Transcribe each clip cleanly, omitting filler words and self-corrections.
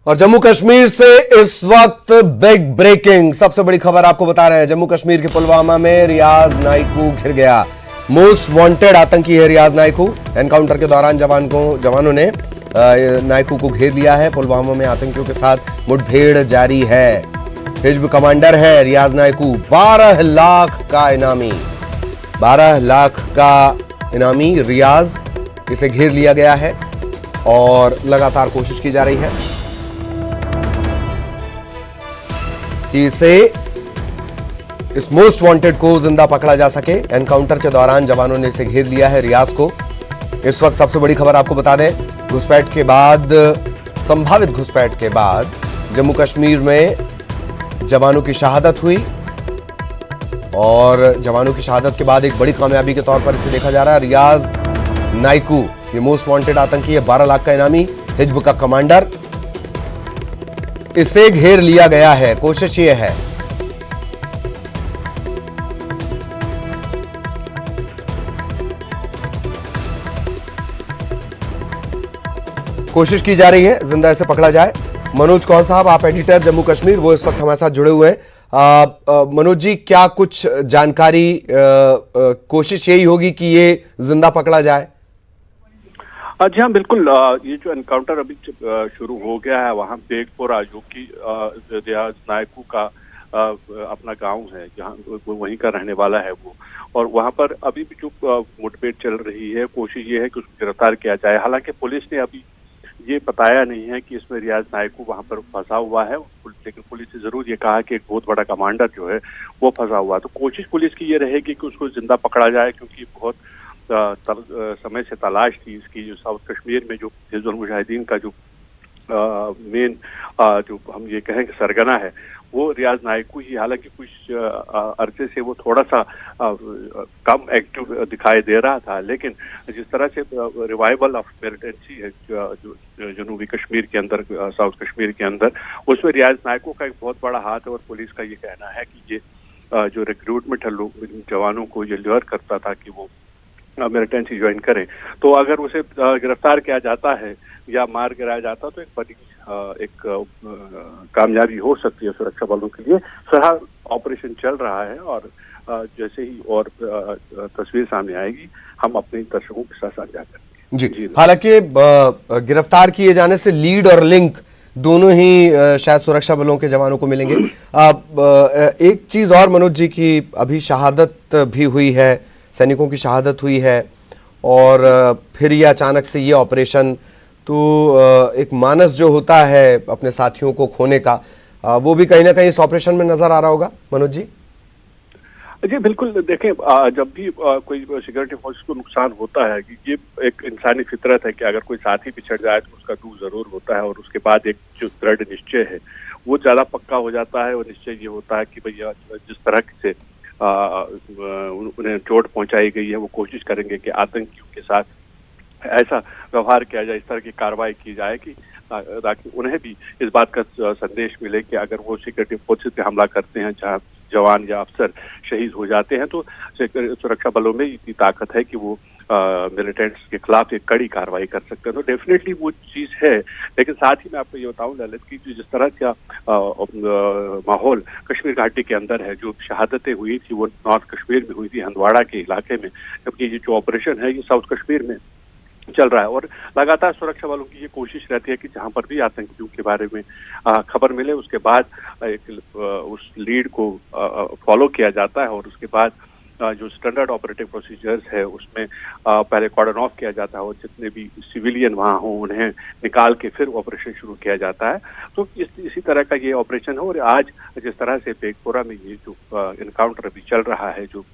और जम्मू कश्मीर से इस वक्त बिग ब्रेकिंग सबसे बड़ी खबर आपको बता रहे हैं। जम्मू कश्मीर के पुलवामा में रियाज नाइकू घिर गया। मोस्ट वांटेड आतंकी है रियाज नाइकू। एनकाउंटर के दौरान जवानों ने नाइकू को घेर लिया है। पुलवामा में आतंकियों के साथ मुठभेड़ जारी है। हिजब कमांडर है रियाज नाइकू। 12 लाख का इनामी, 12 लाख का इनामी रियाज, इसे घेर लिया गया है और लगातार कोशिश की जा रही है कि इस मोस्ट वांटेड को जिंदा पकड़ा जा सके। एनकाउंटर के दौरान जवानों ने इसे घेर लिया है रियाज को। इस वक्त सबसे बड़ी खबर आपको बता दें, घुसपैठ के बाद, संभावित घुसपैठ के बाद जम्मू कश्मीर में जवानों की शहादत हुई और जवानों की शहादत के बाद एक बड़ी कामयाबी के तौर पर इसे देखा जा रहा है। रियाज नाइकू ये मोस्ट वांटेड आतंकी है, 12 लाख का इनामी, हिजब का कमांडर, इसे घेर लिया गया है। कोशिश ये है कोशिश की जा रही है जिंदा इसे पकड़ा जाए। मनोज कौल साहब, आप एडिटर जम्मू कश्मीर, वो इस वक्त हमारे साथ जुड़े हुए हैं। मनोज जी, क्या कुछ जानकारी, कोशिश यही होगी कि ये जिंदा पकड़ा जाए? जी हाँ, बिल्कुल। ये जो एनकाउंटर अभी शुरू हो गया है वहाँ बेगपुरा, जो कि रियाज नाइकू का अपना गांव है, जहाँ वो वहीं का रहने वाला है वो, और वहाँ पर अभी भी जो मुठभेड़ चल रही है, कोशिश ये है कि उसको गिरफ्तार किया जाए। हालांकि पुलिस ने अभी ये बताया नहीं है कि इसमें रियाज नाइकू वहाँ पर फंसा हुआ है, लेकिन पुलिस ने जरूर ये कहा कि एक बहुत बड़ा कमांडर जो है वो फंसा हुआ है। तो कोशिश पुलिस की ये रहेगी कि उसको जिंदा पकड़ा जाए, क्योंकि बहुत समय से तलाश थी इसकी। जो साउथ कश्मीर में जो हिजबुल मुजाहिदीन का जो मेन जो हम ये कहें कि सरगना है, वो रियाज नाइकू ही। हालांकि कुछ अरसे से वो थोड़ा सा कम एक्टिव दिखाई दे रहा था, लेकिन जिस तरह से रिवाइवल ऑफ मिलिटेंसी है जो जनूबी कश्मीर के अंदर, साउथ कश्मीर के अंदर, उसमें रियाज नाइकू का एक बहुत बड़ा हाथ है। और पुलिस का ये कहना है कि ये जो रिक्रूटमेंट है लोग जवानों को ये ल्योर करता था कि वो मिलिटेंसी ज्वाइन करें, तो अगर उसे गिरफ्तार किया जाता है या मार गिराया जाता तो एक बड़ी कामयाबी हो सकती है सुरक्षा बलों के लिए। फिलहाल ऑपरेशन चल रहा है और जैसे ही और तस्वीर सामने आएगी हम अपने दर्शकों के साथ साझा करेंगे। जी, हालांकि गिरफ्तार किए जाने से लीड और लिंक दोनों ही शायद सुरक्षा बलों के जवानों को मिलेंगे। एक चीज और मनोज जी की अभी शहादत भी हुई है, सैनिकों की शहादत हुई है और फिर ये अचानक से ये ऑपरेशन, तो एक मानस जो होता है अपने साथियों को खोने का, वो भी कहीं ना कहीं इस ऑपरेशन में नजर आ रहा होगा मनोज जी? जी बिल्कुल। देखें, जब भी कोई सिक्योरिटी फोर्स को नुकसान होता है, कि ये एक इंसानी फितरत है कि अगर कोई साथी पिछड़ जाए तो उसका दुख जरूर होता है और उसके बाद एक जो दृढ़ निश्चय है वो ज्यादा पक्का हो जाता है। और निश्चय ये होता है कि भैया जिस तरह से उन्हें चोट पहुंचाई गई है, वो कोशिश करेंगे कि आतंकियों के साथ ऐसा व्यवहार किया जाए, इस तरह की कार्रवाई की जाए कि ताकि उन्हें भी इस बात का संदेश मिले कि अगर वो सिक्योरिटी फोर्सेस पे हमला करते हैं जहां जवान या अफसर शहीद हो जाते हैं, तो सुरक्षा बलों में इतनी ताकत है कि वो मिलिटेंट्स के खिलाफ एक कड़ी कार्रवाई कर सकते हैं। तो डेफिनेटली वो चीज है। लेकिन साथ ही मैं आपको ये बताऊं ललित की जिस तरह का माहौल कश्मीर घाटी के अंदर है, जो शहादतें हुई थी वो नॉर्थ कश्मीर में हुई थी, हंदवाड़ा के इलाके में, जबकि ये जो ऑपरेशन है ये साउथ कश्मीर में चल रहा है। और लगातार सुरक्षा बलों की ये कोशिश रहती है कि जहां पर भी आतंकियों के बारे में खबर मिले उसके बाद उस लीड को फॉलो किया जाता है और उसके बाद जो स्टैंडर्ड ऑपरेटिव प्रोसीजर्स है उसमें पहले कॉर्डन ऑफ किया जाता है और जितने भी सिविलियन वहां हों उन्हें निकाल के फिर ऑपरेशन शुरू किया जाता है। तो इसी तरह का ये ऑपरेशन है। और आज जिस तरह से बेगपुरा में ये जो एनकाउंटर अभी चल रहा है, जो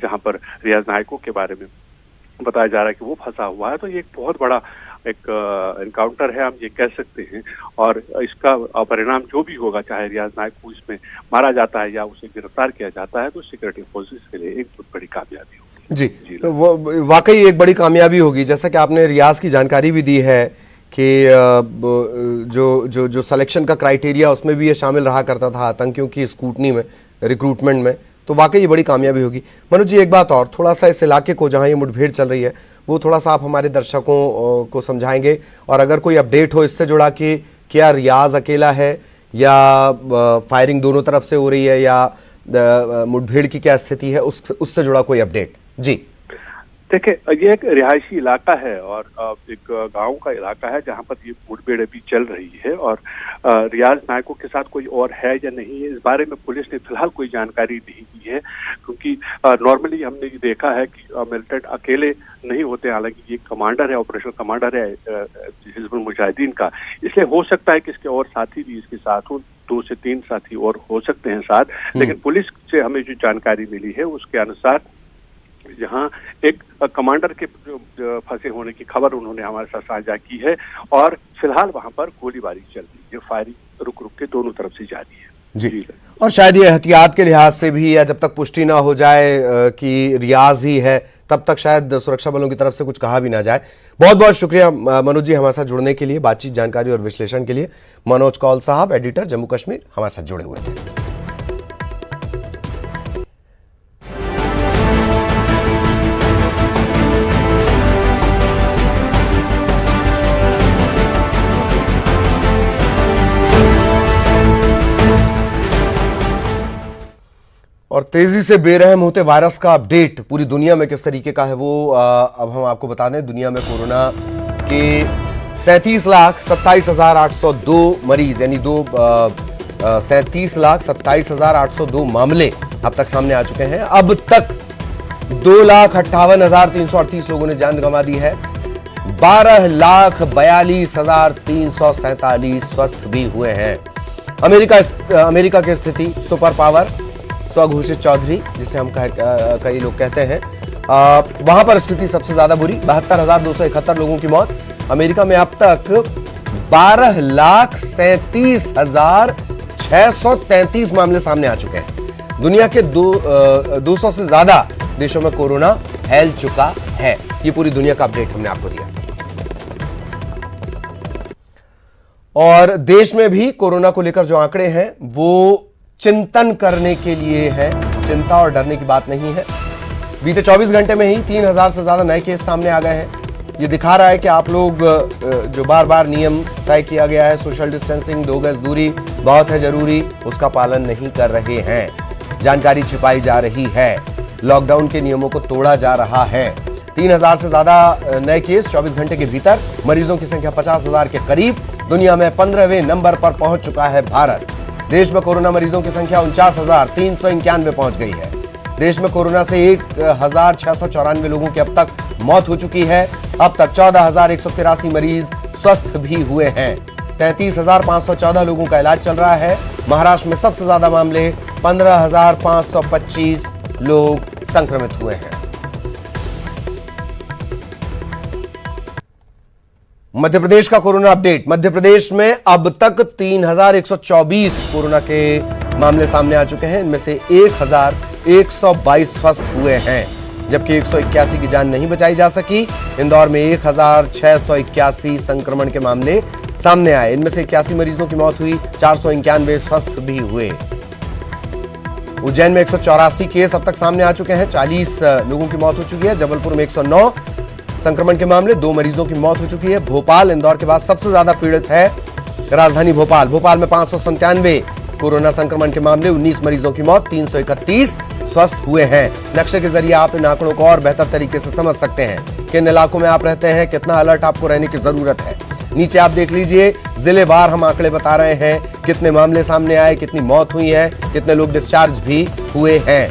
जहां पर रियाज नाइकू के बारे में बताया जा रहा है कि वो फंसा हुआ है, तो ये एक बहुत बड़ा एक एनकाउंटर है, हम ये कह सकते हैं। और इसका परिणाम जो भी होगा, चाहे रियाज नाइकू इसमें मारा जाता है या उसे गिरफ्तार किया जाता है, तो सिक्योरिटी फोर्सेस के लिए एक बहुत बड़ी कामयाबी होगी। जी, तो वो वाकई एक बड़ी कामयाबी होगी। जैसा कि आपने रियाज की जानकारी भी दी है कि जो सिलेक्शन का क्राइटेरिया उसमें भी ये शामिल रहा करता था आतंकियों की स्कूटनी में, रिक्रूटमेंट में, तो वाकई ये बड़ी कामयाबी होगी। मनोज जी, एक बात और, थोड़ा सा इस इलाके को जहां ये मुठभेड़ चल रही है वो थोड़ा सा आप हमारे दर्शकों को समझाएंगे, और अगर कोई अपडेट हो इससे जुड़ा कि क्या रियाज अकेला है या फायरिंग दोनों तरफ से हो रही है या मुठभेड़ की क्या स्थिति है, उससे जुड़ा कोई अपडेट? जी देखिए, ये एक रिहायशी इलाका है और एक गांव का इलाका है जहां पर ये मुठभेड़ अभी चल रही है और रियाज नायकों के साथ कोई और है या नहीं है, इस बारे में पुलिस ने फिलहाल कोई जानकारी नहीं दी है, क्योंकि नॉर्मली हमने ये देखा है कि मिलिटेंट अकेले नहीं होते, हालांकि ये कमांडर है, ऑपरेशनल कमांडर है हिजबुल मुजाहिदीन का, इसलिए हो सकता है कि इसके और साथी भी इसके साथ हो, 2 से 3 साथी और हो सकते हैं साथ। लेकिन पुलिस से हमें जो जानकारी मिली है उसके अनुसार जहां एक कमांडर के फंसे होने की खबर उन्होंने हमारे साथ साझा की है और फिलहाल वहां पर गोलीबारी चल रही है, फायरिंग रुक रुक के दोनों तरफ से जारी है। जी और शायद ये एहतियात के लिहाज से भी, या जब तक पुष्टि ना हो जाए कि रियाज ही है तब तक शायद सुरक्षा बलों की तरफ से कुछ कहा भी ना जाए। बहुत बहुत शुक्रिया मनोज जी हमारे साथ जुड़ने के लिए, बातचीत, जानकारी और विश्लेषण के लिए। मनोज कौल साहब, एडिटर, जम्मू कश्मीर, हमारे साथ जुड़े हुए थे। और तेजी से बेरहम होते वायरस का अपडेट पूरी दुनिया में किस तरीके का है वो अब हम आपको बता दें। दुनिया में कोरोना के 37,27,802 मरीज, यानी 37,27,802 मामले अब तक सामने आ चुके हैं। अब तक 2,58,338 लोगों ने जान गंवा दी है। 12,42,347 स्वस्थ भी हुए हैं। अमेरिका की स्थिति, सुपर पावर, स्वघोषित चौधरी जिसे हम कई लोग कहते हैं, वहां पर स्थिति सबसे ज्यादा बुरी। 72,271 लोगों की मौत। अमेरिका में अब तक 12,37,633 मामले सामने आ चुके हैं। दुनिया के 200 से ज्यादा देशों में कोरोना फैल चुका है। ये पूरी दुनिया का अपडेट हमने आपको दिया। और देश में भी कोरोना को लेकर जो आंकड़े हैं वो चिंतन करने के लिए है, चिंता और डरने की बात नहीं है। बीते 24 घंटे में ही 3,000 से ज्यादा नए केस सामने आ गए हैं। ये दिखा रहा है कि आप लोग जो बार बार नियम तय किया गया है, सोशल डिस्टेंसिंग, 2 गज दूरी बहुत है जरूरी, उसका पालन नहीं कर रहे हैं। जानकारी छिपाई जा रही है, लॉकडाउन के नियमों को तोड़ा जा रहा है। 3,000 से ज्यादा नए केस 24 घंटे के भीतर, मरीजों की संख्या 50,000 के करीब। दुनिया में 15वें नंबर पर पहुंच चुका है भारत। देश में कोरोना मरीजों की संख्या 49,391 पहुंच गई है। देश में कोरोना से 1,694 लोगों की अब तक मौत हो चुकी है। अब तक 14,183 मरीज स्वस्थ भी हुए हैं। 33,514 लोगों का इलाज चल रहा है। महाराष्ट्र में सबसे ज्यादा मामले, 15,525 लोग संक्रमित हुए हैं। मध्य प्रदेश का कोरोना अपडेट। मध्य प्रदेश में अब तक 3,124 कोरोना के मामले सामने आ चुके हैं। इनमें से 1,122 स्वस्थ हुए हैं, जबकि 181 की जान नहीं बचाई जा सकी। इंदौर में 1,681 संक्रमण के मामले सामने आए। इनमें से 81 मरीजों की मौत हुई, 491 स्वस्थ भी हुए। उज्जैन में 184 केस अब तक सामने आ चुके हैं, 40 लोगों की मौत हो चुकी है। जबलपुर में 109 संक्रमण के मामले, 2 मरीजों की मौत हो चुकी है। भोपाल इंदौर के बाद सबसे ज्यादा पीड़ित है राजधानी भोपाल। भोपाल में 597 कोरोना संक्रमण के मामले, 19 मरीजों की मौत, 331 स्वस्थ हुए हैं। नक्शे के जरिए आप इन आंकड़ों को और बेहतर तरीके से समझ सकते हैं। किन इलाकों में आप रहते हैं, कितना अलर्ट आपको रहने की जरूरत है। नीचे आप देख लीजिए, जिलेवार हम आंकड़े बता रहे हैं, कितने मामले सामने आए, कितनी मौत हुई है, कितने लोग डिस्चार्ज भी हुए हैं।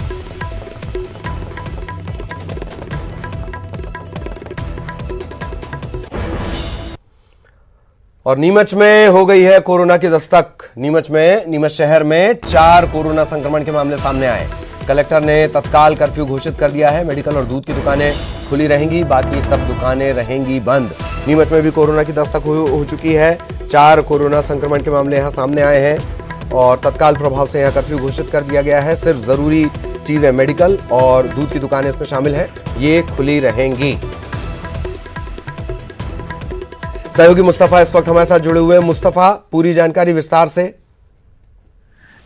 और नीमच में हो गई है कोरोना की दस्तक। नीमच शहर में 4 कोरोना संक्रमण के मामले सामने आए। कलेक्टर ने तत्काल कर्फ्यू घोषित कर दिया है। मेडिकल और दूध की दुकानें खुली रहेंगी, बाकी सब दुकानें रहेंगी बंद। नीमच में भी कोरोना की दस्तक हो चुकी है। 4 कोरोना संक्रमण के मामले यहां सामने आए हैं और तत्काल प्रभाव से यहां कर्फ्यू घोषित कर दिया गया है। सिर्फ जरूरी चीजें, मेडिकल और दूध की दुकानें इसमें शामिल हैं, ये खुली रहेंगी। सहयोगी मुस्तफा इस वक्त हमारे साथ जुड़े हुए हैं। मुस्तफा, पूरी जानकारी विस्तार से।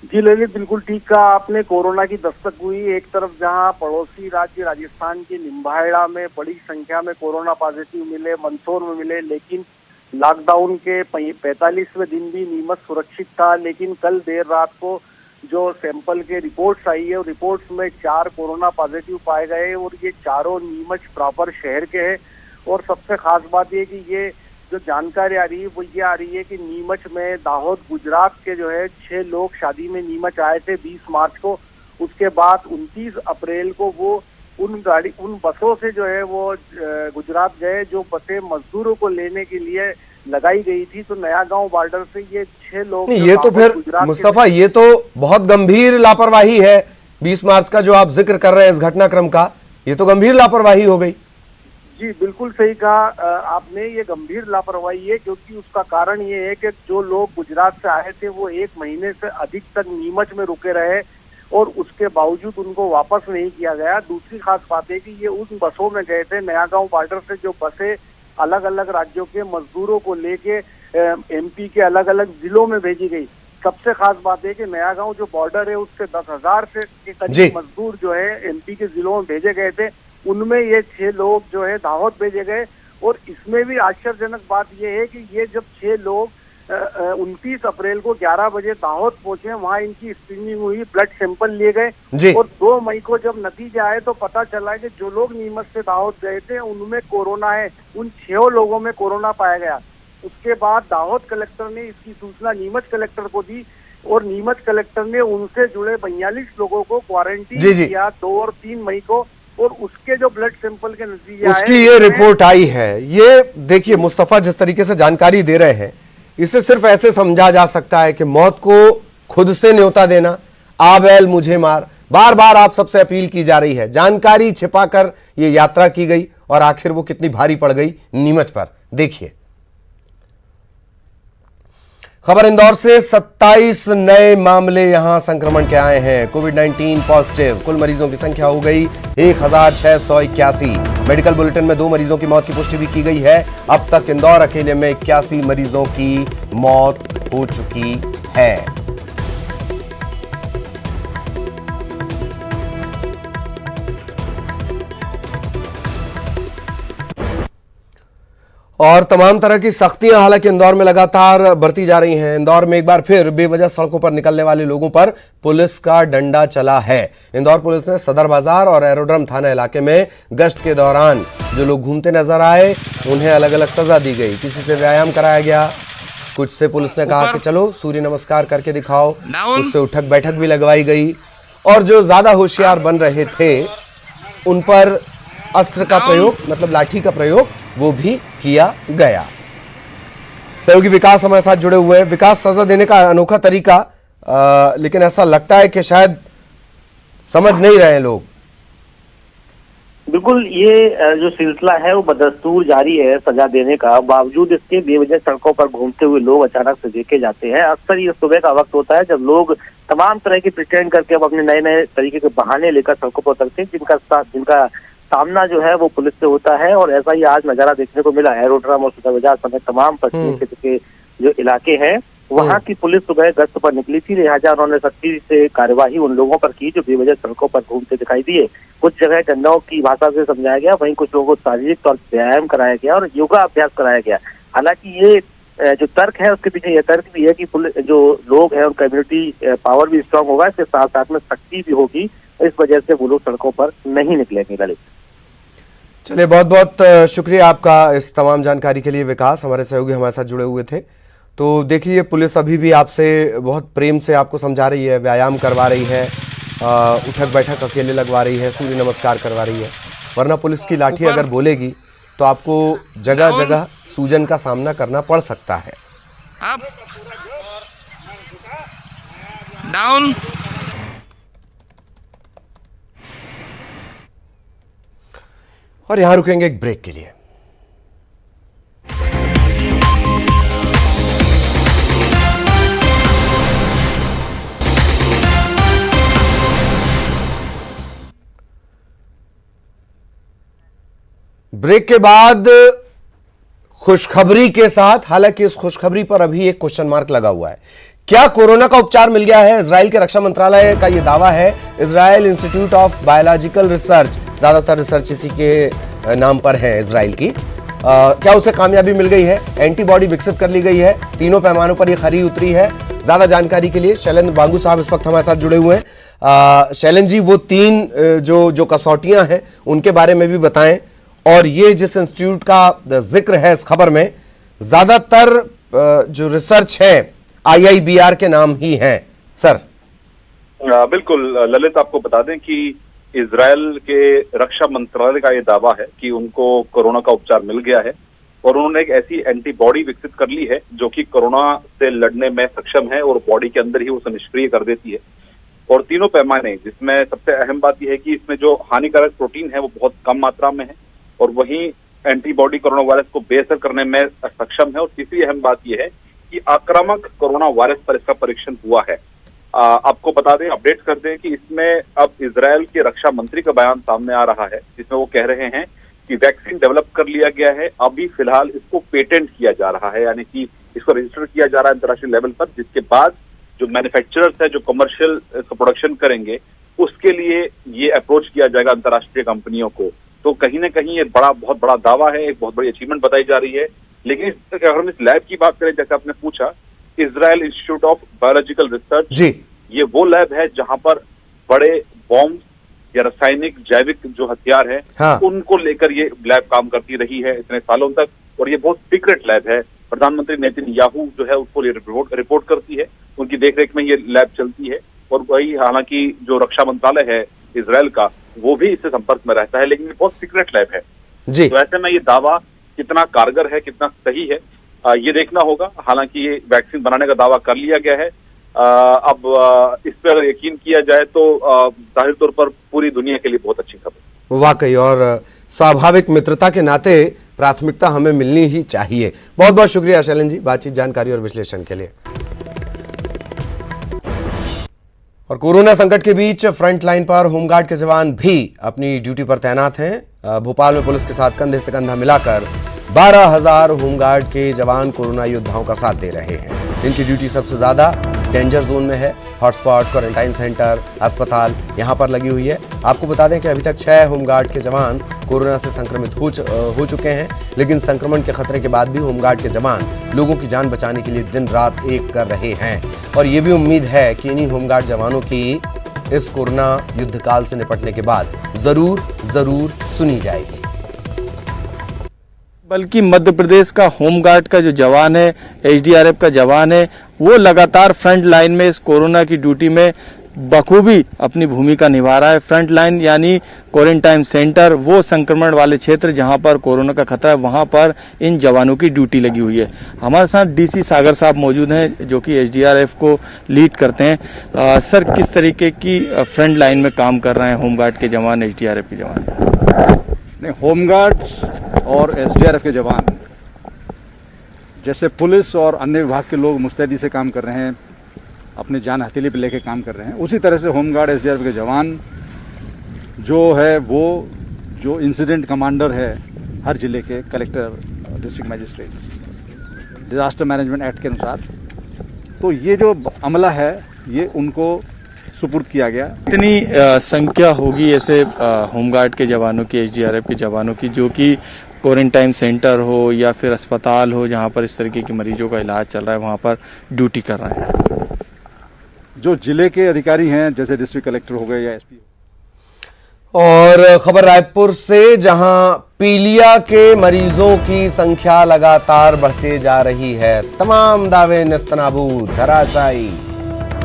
जी ललित, बिल्कुल ठीक कहा आपने। कोरोना की दस्तक हुई। एक तरफ जहां पड़ोसी राज्य राजस्थान के लिम्बाहेड़ा में बड़ी संख्या में कोरोना पॉजिटिव मिले, मंदसौर में मिले, लेकिन लॉकडाउन के 45वें दिन भी नीमच सुरक्षित था, लेकिन कल देर रात को जो सैंपल के रिपोर्ट्स आई है, रिपोर्ट्स में 4 कोरोना पॉजिटिव पाए गए और ये चारों नीमच प्रॉपर शहर के हैं। और सबसे खास बात ये कि ये जो जानकारी आ रही है वो ये आ रही है कि नीमच में दाहोद गुजरात के जो है 6 लोग शादी में नीमच आए थे 20 मार्च को। उसके बाद 29 अप्रैल को वो उन बसों से जो है वो गुजरात गए, जो बसें मजदूरों को लेने के लिए लगाई गई थी। तो नया गांव बॉर्डर से ये 6 लोग, ये तो फिर मुस्तफा ये तो बहुत गंभीर लापरवाही है। 20 मार्च का जो आप जिक्र कर रहे हैं इस घटनाक्रम का, ये तो गंभीर लापरवाही हो गई। जी बिल्कुल सही कहा आपने, ये गंभीर लापरवाही है, क्योंकि उसका कारण ये है कि जो लोग गुजरात से आए थे वो 1 महीने से अधिक तक नीमच में रुके रहे और उसके बावजूद उनको वापस नहीं किया गया। दूसरी खास बात है कि ये उन बसों में गए थे, नया गांव बॉर्डर से जो बसें अलग अलग राज्यों के मजदूरों को लेके एमपी के अलग अलग जिलों में भेजी गई। सबसे खास बात है कि नया गांव जो बॉर्डर है उससे 10,000 से के करीब मजदूर जो है एमपी के जिलों में भेजे गए थे, उनमें ये 6 लोग जो है दाहोद भेजे गए। और इसमें भी आश्चर्यजनक बात यह है कि ये जब 6 लोग 29 अप्रैल को 11 बजे दाहोद पहुंचे, वहां इनकी स्क्रीनिंग हुई, ब्लड सैंपल लिए गए और 2 मई को जब नतीजे आए तो पता चला कि जो लोग नीमच से दाहोद गए थे उनमें कोरोना है, उन 6 लोगों में कोरोना पाया गया। उसके बाद दाहोद कलेक्टर ने इसकी सूचना नीमच कलेक्टर को दी और नीमच कलेक्टर ने उनसे जुड़े 42 लोगों को क्वारंटीन किया 2 और 3 मई को, और उसके जो ब्लड सैंपल के नतीजे आए, उसकी ये रिपोर्ट आई है। ये देखिए मुस्तफा जिस तरीके से जानकारी दे रहे हैं, इसे सिर्फ ऐसे समझा जा सकता है कि मौत को खुद से न्योता देना, आ बैल मुझे मार, बार बार आप सबसे अपील की जा रही है। जानकारी छिपाकर ये यात्रा की गई और आखिर वो कितनी भारी पड़ गई नीमच पर, देखिए। खबर इंदौर से 27 नए मामले यहां संक्रमण के आए हैं। कोविड-19 पॉजिटिव कुल मरीजों की संख्या हो गई 1681। मेडिकल बुलेटिन में 2 मरीजों की मौत की पुष्टि भी की गई है। अब तक इंदौर अकेले में 81 मरीजों की मौत हो चुकी है। और तमाम तरह की सख्तियां हालांकि इंदौर में लगातार बरती जा रही हैं। इंदौर में एक बार फिर बेवजह सड़कों पर निकलने वाले लोगों पर पुलिस का डंडा चला है। इंदौर पुलिस ने सदर बाजार और एरोड्रम थाना इलाके में गश्त के दौरान जो लोग घूमते नजर आए उन्हें अलग अलग सजा दी गई। किसी से व्यायाम कराया गया, कुछ से पुलिस ने कहा कि चलो सूर्य नमस्कार करके दिखाओ, उससे उठक बैठक भी लगवाई गई। और जो ज्यादा होशियार बन रहे थे उन पर अस्त्र का प्रयोग, मतलब लाठी का प्रयोग, वो भी किया गया। सहयोगी विकास हमारे साथ जुड़े हुए हैं। विकास, सजा देने का अनोखा तरीका, लेकिन ऐसा लगता है कि शायद समझ नहीं रहे लोग। बिल्कुल, ये जो सिलसिला है वो बदस्तूर जारी है सजा देने का। बावजूद इसके बेवजह सड़कों पर घूमते हुए लोग अचानक से देखे जाते हैं। अक्सर ये सुबह का वक्त होता है जब लोग तमाम तरह की प्रिटेंड करके अब अपने नए नए तरीके के बहाने लेकर सड़कों पर उतरते हैं, जिनका सामना जो है वो पुलिस से होता है। और ऐसा ही आज नजारा देखने को मिला। एरोड्रम और सदर बाजार समेत तमाम पश्चिमी क्षेत्र के जो इलाके हैं वहाँ की पुलिस सुबह गश्त पर निकली थी, लिहाजा उन्होंने सख्ती से कार्यवाही उन लोगों पर की जो बेवजह सड़कों पर घूमते दिखाई दिए। कुछ जगह गन्नों की भाषा से समझाया गया, वहीं कुछ लोगों को शारीरिक तौर पर व्यायाम कराया गया और योगा अभ्यास कराया गया। हालांकि ये जो तर्क है उसके पीछे यह तर्क भी है कि पुलिस जो लोग हैं उनका इम्यूनिटी पावर भी स्ट्रांग होगा, इसके साथ साथ में सख्ती भी होगी, इस वजह से वो लोग सड़कों पर नहीं निकलेंगे। ललित, चलिए, बहुत बहुत शुक्रिया आपका इस तमाम जानकारी के लिए। विकास, हमारे सहयोगी हमारे साथ जुड़े हुए थे। तो देख लीजिए, पुलिस अभी भी आपसे बहुत प्रेम से आपको समझा रही है, व्यायाम करवा रही है, उठक बैठक अकेले लगवा रही है, सूर्य नमस्कार करवा रही है। वरना पुलिस की लाठी अगर बोलेगी तो आपको जगह जगह सूजन का सामना करना पड़ सकता है। अप डाउन, और यहां रुकेंगे एक ब्रेक के लिए। ब्रेक के बाद खुशखबरी के साथ, हालांकि इस खुशखबरी पर अभी एक क्वेश्चन मार्क लगा हुआ है। क्या कोरोना का उपचार मिल गया है? इजराइल के रक्षा मंत्रालय का यह दावा है। Israel institute of biological research, ज्यादातर रिसर्च इसी के नाम पर है इजराइल की। क्या उसे कामयाबी मिल गई है? एंटीबॉडी विकसित कर ली गई है, तीनों पैमानों पर ये खरी उतरी है। ज्यादा जानकारी के लिए शैलेंद्र बांगू साहब इस वक्त हमारे साथ जुड़े हुए हैं। शैलेंद्र जी, वो 3 जो कसौटियां हैं उनके बारे में भी बताएं, और ये जिस इंस्टीट्यूट का जिक्र है इस खबर में, ज्यादातर जो रिसर्च है IIBR के नाम ही हैं सर। बिल्कुल ललित, आपको बता दें कि इजराइल के रक्षा मंत्रालय का ये दावा है कि उनको कोरोना का उपचार मिल गया है और उन्होंने एक ऐसी एंटीबॉडी विकसित कर ली है जो कि कोरोना से लड़ने में सक्षम है और बॉडी के अंदर ही उसे निष्क्रिय कर देती है। और तीनों पैमाने, जिसमें सबसे अहम बात यह है कि इसमें जो हानिकारक प्रोटीन है वो बहुत कम मात्रा में है और वहीं एंटीबॉडी कोरोना वायरस को बेअसर करने में सक्षम है। और तीसरी अहम बात यह है कि आक्रामक कोरोना वायरस पर इसका परीक्षण हुआ है। आपको बता दें, अपडेट कर दें कि इसमें अब इजराइल के रक्षा मंत्री का बयान सामने आ रहा है जिसमें वो कह रहे हैं कि वैक्सीन डेवलप कर लिया गया है, अभी फिलहाल इसको पेटेंट किया जा रहा है, यानी कि इसको रजिस्टर किया जा रहा है अंतर्राष्ट्रीय लेवल पर, जिसके बाद जो मैन्युफैक्चरर्स है जो कमर्शियल प्रोडक्शन करेंगे उसके लिए ये अप्रोच किया जाएगा अंतर्राष्ट्रीय कंपनियों को। तो कहीं ना कहीं ये बहुत बड़ा दावा है, एक बहुत बड़ी अचीवमेंट बताई जा रही है। लेकिन अगर हम इस लैब की बात करें, जैसे आपने पूछा, Israel institute of biological research जी, ये वो लैब है जहां पर बड़े बॉम्ब या रासायनिक जैविक जो हथियार है हाँ। उनको लेकर ये लैब काम करती रही है इतने सालों तक, और ये बहुत सीक्रेट लैब है। प्रधानमंत्री नेतन्याहू जो है उसको रिपोर्ट करती है, उनकी देखरेख में ये लैब चलती है। और वही, हालांकि जो रक्षा मंत्रालय है इजराइल का वो भी इससे संपर्क में रहता है, लेकिन ये बहुत सीक्रेट लैब है जी। तो ऐसे में ये दावा कितना कारगर है, कितना सही है, ये देखना होगा। हालांकि ये वैक्सीन बनाने का दावा कर लिया गया है। अब इस पर अगर यकीन किया जाए तो जाहिर तौर पर पूरी दुनिया के लिए बहुत अच्छी खबर। वाकई, और स्वाभाविक मित्रता के नाते प्राथमिकता हमें मिलनी ही चाहिए। बहुत बहुत शुक्रिया शैलेंद्र जी, बातचीत, जानकारी और विश्लेषण के लिए। और कोरोना संकट के बीच फ्रंट लाइन पर होमगार्ड के जवान भी अपनी ड्यूटी पर तैनात हैं। भोपाल में पुलिस के साथ कंधे से कंधा मिलाकर 12,000 होमगार्ड के जवान कोरोना योद्धाओं का साथ दे रहे हैं। इनकी ड्यूटी सबसे ज्यादा डेंजर जोन में है। हॉटस्पॉट, क्वारंटाइन सेंटर, अस्पताल यहां पर लगी हुई है। आपको बता दें कि अभी तक 6 होमगार्ड के जवान कोरोना से संक्रमित हो चुके हैं, लेकिन संक्रमण के खतरे के बाद भी होमगार्ड के जवान लोगों की जान बचाने के लिए दिन रात एक कर रहे हैं। और ये भी उम्मीद है कि इन्हीं होमगार्ड जवानों की इस कोरोना युद्ध काल से निपटने के बाद जरूर सुनी जाएगी। बल्कि मध्य प्रदेश का होमगार्ड का जो जवान है, HDRF का जवान है, वो लगातार फ्रंट लाइन में इस कोरोना की ड्यूटी में बखूबी अपनी भूमिका निभा रहा है। फ्रंट लाइन यानी क्वारंटाइन सेंटर, वो संक्रमण वाले क्षेत्र जहां पर कोरोना का खतरा है, वहां पर इन जवानों की ड्यूटी लगी हुई है। हमारे साथ DC सागर साहब मौजूद हैं जो कि HDRF को लीड करते हैं। सर, किस तरीके की फ्रंट लाइन में काम कर रहे हैं होमगार्ड के जवान, HDRF के जवान? नहीं, होमगार्ड्स और SDRF के जवान जैसे पुलिस और अन्य विभाग के लोग मुस्तैदी से काम कर रहे हैं, अपनी जान हथेली पे लेके काम कर रहे हैं, उसी तरह से होमगार्ड SDRF के जवान जो है वो जो इंसिडेंट कमांडर है हर जिले के, collector, district magistrates, disaster management act के अनुसार, तो ये जो अमला है ये उनको सुपुर्द किया गया। कितनी संख्या होगी ऐसे होमगार्ड के जवानों की, HDRF के जवानों की, जो कि क्वारंटाइन सेंटर हो या फिर अस्पताल हो जहां पर इस तरीके के मरीजों का इलाज चल रहा है वहां पर ड्यूटी कर रहे हैं? जो जिले के अधिकारी हैं जैसे डिस्ट्रिक्ट कलेक्टर हो गए या SP। और खबर रायपुर से, जहां पीलिया के मरीजों की संख्या लगातार बढ़ते जा रही है। तमाम दावे नेस्तनाबूद, धराशायी,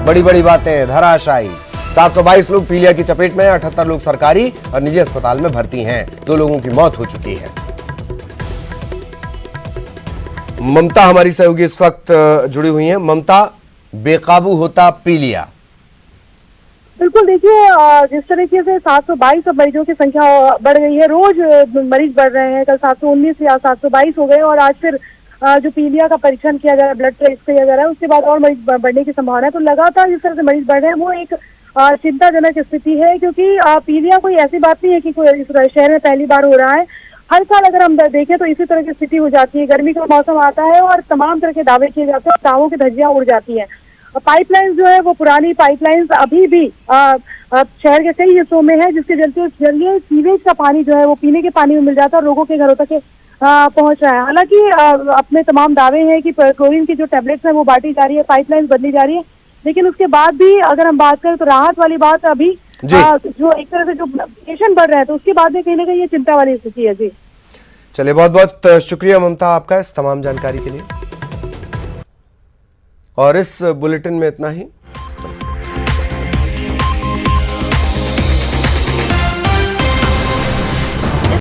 बड़ी बड़ी बातें धराशायी। 722 लोग पीलिया की चपेट में, 78 लोग सरकारी और निजी अस्पताल में भर्ती हैं। 2 लोगों की मौत हो चुकी है। ममता हमारी सहयोगी इस वक्त जुड़ी हुई हैं। ममता, बेकाबू होता पीलिया। बिल्कुल, देखिए जिस तरीके से 722 मरीजों की संख्या बढ़ गई है, रोज मरीज बढ़ रहे हैं। कल 719 या 722 हो गए और आज फिर जो पीलिया का परीक्षण किया जा रहा है, ब्लड टेस्ट किया जा रहा है, उसके बाद और मरीज बढ़ने की संभावना है। तो लगातार जिस तरह से मरीज बढ़ रहे हैं वो एक चिंताजनक स्थिति है, क्योंकि पीलिया कोई ऐसी बात नहीं है कि कोई इस शहर में पहली बार हो रहा है। हर साल अगर हम देखें तो इसी तरह की स्थिति हो जाती है। गर्मी का मौसम आता है और तमाम तरह के दावे किए जाते हैं, दावों की धज्जियां उड़ जाती हैं। पाइपलाइंस जो है वो पुरानी पाइपलाइंस अभी भी शहर के कई हिस्सों में है, जिसके जरिए सीवेज का पानी जो है वो पीने के पानी में मिल जाता है और लोगों के घरों तक पहुंच रहा है। हालांकि अपने तमाम दावे हैं कि क्लोरीन की जो टैबलेट्स हैं वो बांटी जा रही है, पाइपलाइन बदली जा रही है, लेकिन उसके बाद भी अगर हम बात करें तो राहत वाली बात अभी जो एक तरह से जो पेशेंट बढ़ रहे हैं तो उसके बाद में कहीं ना कहीं ये चिंता वाली स्थिति है। जी चलिए, बहुत बहुत शुक्रिया ममता आपका इस तमाम जानकारी के लिए। और इस बुलेटिन में इतना ही।